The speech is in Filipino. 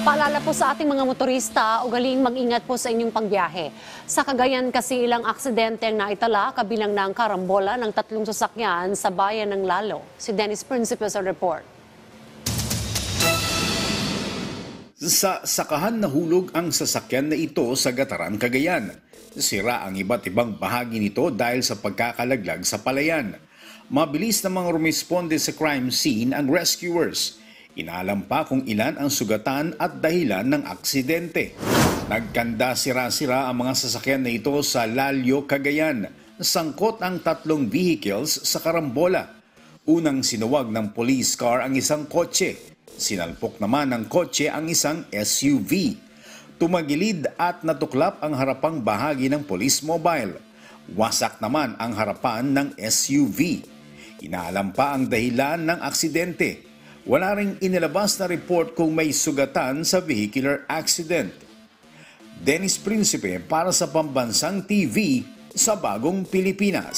Paalala po sa ating mga motorista, ugaling mag-ingat po sa inyong pagbiyahe. Sa Cagayan kasi ilang aksidente ang naitala kabilang ng karambola ng 3 sasakyan sa bayan ng Lalo. Si Dennis Principe sa report. Sa sakahan nahulog ang sasakyan na ito sa Gataran, Cagayan. Sira ang iba't ibang bahagi nito dahil sa pagkakalaglag sa palayan. Mabilis namang rumisponde sa crime scene ang rescuers. Inaalam pa kung ilan ang sugatan at dahilan ng aksidente. Nagkanda sira-sira ang mga sasakyan na ito sa Lalio, Cagayan. Sangkot ang 3 vehicles sa karambola. Unang sinuwag ng police car ang isang kotse. Sinalpok naman ng kotse ang isang SUV. Tumagilid at natuklap ang harapang bahagi ng police mobile. Wasak naman ang harapan ng SUV. Inaalam pa ang dahilan ng aksidente. Wala ring inilabas na report kung may sugatan sa vehicular accident. Dennis Principe para sa Pambansang TV sa Bagong Pilipinas.